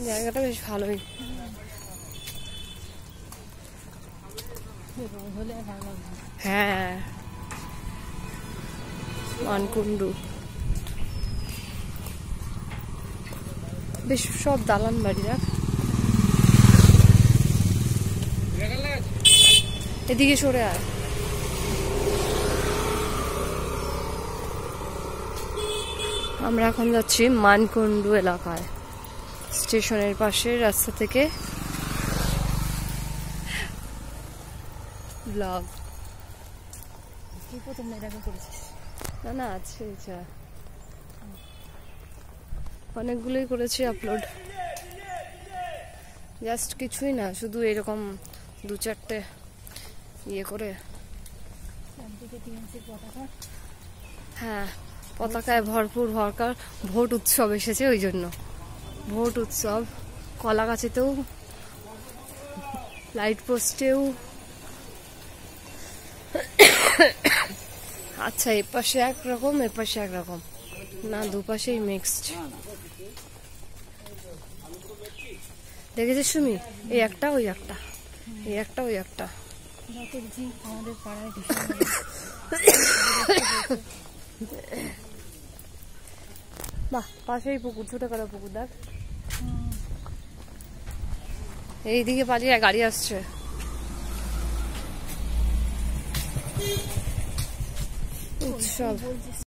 জায়গাটা বেশ ভালোই। হ্যাঁ, মানকুণ্ডু বেশ সব দালান বাড়ি। দেখ এদিকে সরে আয়। আমরা এখন যাচ্ছি মানকুণ্ডু এলাকায়, স্টেশনের পাশের রাস্তা থেকে ব্লগ। না না আছে, অনেকগুলোই করেছি আপলোড। জাস্ট কিছুই না, শুধু এরকম দু চারটে ইয়ে করে। হ্যাঁ, পতাকায় ভরপুর ভরকার। ভোট উৎসব এসেছে, ওই জন্য ভোট উৎসব। কলা গাছেতেও, লাইট পোস্টেও। আচ্ছা, এপাশে একরকম এপাশে একরকম না, দুপাশেই মিক্সড। দেখেছিস সুমি? এই একটা ওই একটা, এই একটা ওই একটা। আমাদের পাড়ায় বাহ, পাশেই পুকুর, ছোট করা পুকুর। দেখ এইদিকে পালিয়ে গাড়ি আসছে। উৎসব।